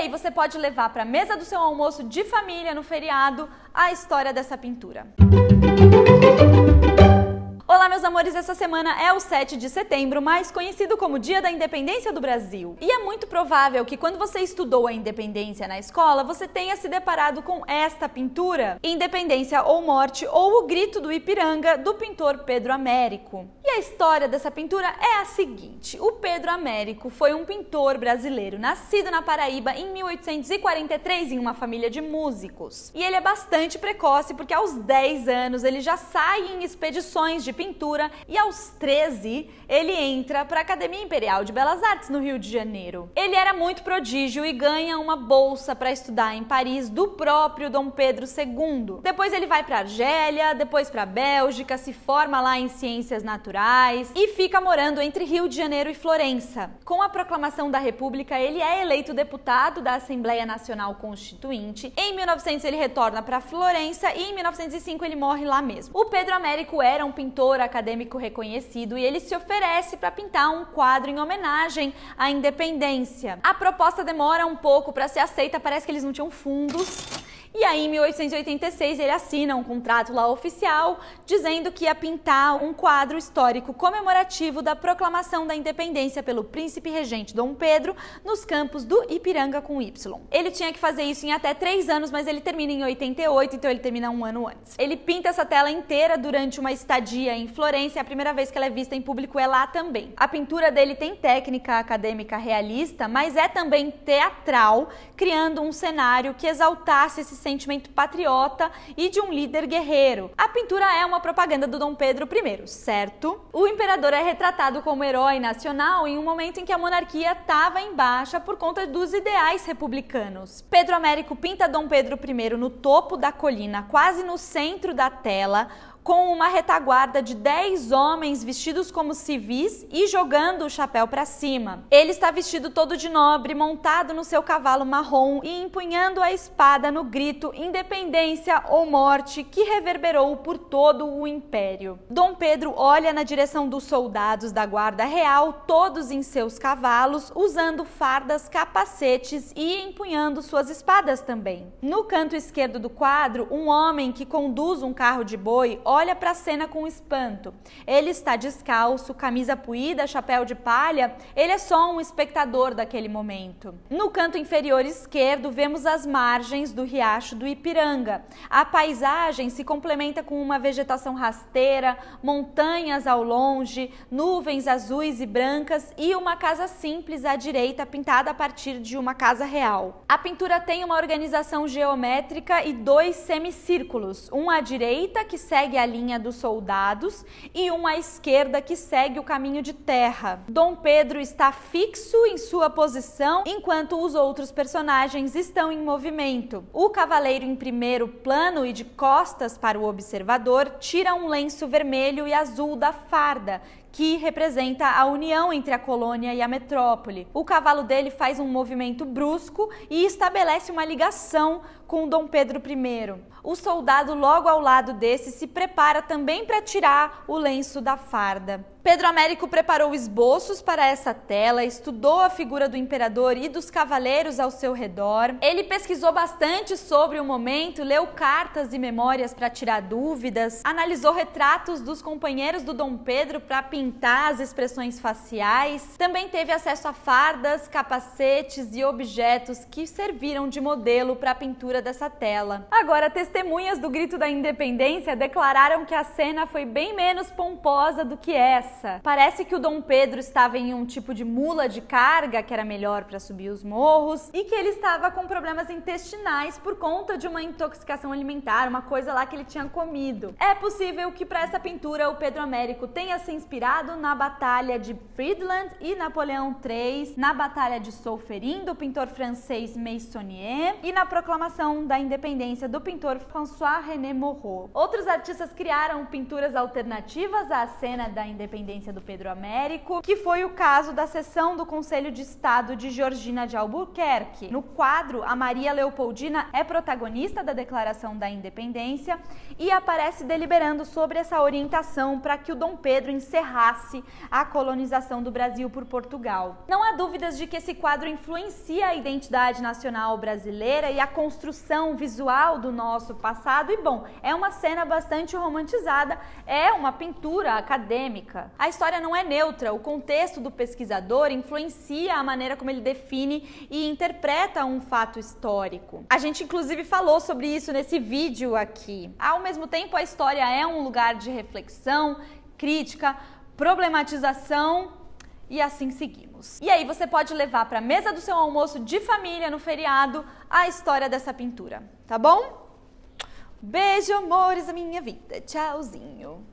aí você pode levar para a mesa do seu almoço de família no feriado a história dessa pintura. Olá, meus amores, essa semana é o 7 de setembro, mais conhecido como Dia da Independência do Brasil. E é muito provável que quando você estudou a independência na escola, você tenha se deparado com esta pintura, Independência ou Morte, ou O Grito do Ipiranga, do pintor Pedro Américo. E a história dessa pintura é a seguinte: o Pedro Américo foi um pintor brasileiro, nascido na Paraíba em 1843 em uma família de músicos. E ele é bastante precoce porque aos 10 anos ele já sai em expedições de pintura e aos 13 ele entra para a Academia Imperial de Belas Artes no Rio de Janeiro. Ele era muito prodígio e ganha uma bolsa para estudar em Paris do próprio Dom Pedro II. Depois ele vai para a Argélia, depois para a Bélgica, se forma lá em Ciências Naturais e fica morando entre Rio de Janeiro e Florença. Com a proclamação da República, ele é eleito deputado da Assembleia Nacional Constituinte. Em 1900 ele retorna para Florença e em 1905 ele morre lá mesmo. O Pedro Américo era um pintor acadêmico reconhecido e ele se oferece para pintar um quadro em homenagem à independência. A proposta demora um pouco para ser aceita, parece que eles não tinham fundos. E aí, em 1886, ele assina um contrato lá oficial dizendo que ia pintar um quadro histórico comemorativo da proclamação da independência pelo príncipe regente Dom Pedro nos campos do Ipiranga com Y. Ele tinha que fazer isso em até 3 anos, mas ele termina em 88, então ele termina um ano antes. Ele pinta essa tela inteira durante uma estadia em Florença e a primeira vez que ela é vista em público é lá também. A pintura dele tem técnica acadêmica realista, mas é também teatral, criando um cenário que exaltasse esse sentimento patriota e de um líder guerreiro. A pintura é uma propaganda do Dom Pedro I, certo? O imperador é retratado como herói nacional em um momento em que a monarquia estava em baixa por conta dos ideais republicanos. Pedro Américo pinta Dom Pedro I no topo da colina, quase no centro da tela, com uma retaguarda de 10 homens vestidos como civis e jogando o chapéu para cima. Ele está vestido todo de nobre, montado no seu cavalo marrom e empunhando a espada no grito Independência ou Morte, que reverberou por todo o império. Dom Pedro olha na direção dos soldados da guarda real, todos em seus cavalos, usando fardas, capacetes e empunhando suas espadas também. No canto esquerdo do quadro, um homem que conduz um carro de boi olha para a cena com espanto. Ele está descalço, camisa puída, chapéu de palha. Ele é só um espectador daquele momento. No canto inferior esquerdo, vemos as margens do riacho do Ipiranga. A paisagem se complementa com uma vegetação rasteira, montanhas ao longe, nuvens azuis e brancas e uma casa simples à direita pintada a partir de uma casa real. A pintura tem uma organização geométrica e 2 semicírculos, um à direita que segue a linha dos soldados e uma à esquerda que segue o caminho de terra. Dom Pedro está fixo em sua posição enquanto os outros personagens estão em movimento. O cavaleiro em primeiro plano e de costas para o observador tira um lenço vermelho e azul da farda, que representa a união entre a colônia e a metrópole. O cavalo dele faz um movimento brusco e estabelece uma ligação com Dom Pedro I. O soldado logo ao lado desse se prepara também para tirar o lenço da farda. Pedro Américo preparou esboços para essa tela, estudou a figura do imperador e dos cavaleiros ao seu redor. Ele pesquisou bastante sobre o momento, leu cartas e memórias para tirar dúvidas, analisou retratos dos companheiros do Dom Pedro para pintar as expressões faciais. Também teve acesso a fardas, capacetes e objetos que serviram de modelo para a pintura dessa tela. Agora, testemunhas do Grito da Independência declararam que a cena foi bem menos pomposa do que essa. Parece que o Dom Pedro estava em um tipo de mula de carga, que era melhor para subir os morros, e que ele estava com problemas intestinais por conta de uma intoxicação alimentar, uma coisa lá que ele tinha comido. É possível que para essa pintura o Pedro Américo tenha se inspirado na Batalha de Friedland e Napoleão III, na Batalha de Solferino, do pintor francês Meissonier, e na proclamação da independência do pintor François-René Moreau. Outros artistas criaram pinturas alternativas à cena da independência independência do Pedro Américo, que foi o caso da sessão do Conselho de Estado de Georgina de Albuquerque. No quadro, a Maria Leopoldina é protagonista da Declaração da Independência e aparece deliberando sobre essa orientação para que o Dom Pedro encerrasse a colonização do Brasil por Portugal. Não há dúvidas de que esse quadro influencia a identidade nacional brasileira e a construção visual do nosso passado e, bom, é uma cena bastante romantizada, é uma pintura acadêmica. A história não é neutra, o contexto do pesquisador influencia a maneira como ele define e interpreta um fato histórico. A gente inclusive falou sobre isso nesse vídeo aqui. Ao mesmo tempo, a história é um lugar de reflexão, crítica, problematização e assim seguimos. E aí você pode levar para a mesa do seu almoço de família no feriado a história dessa pintura, tá bom? Beijo, amores da minha vida. Tchauzinho.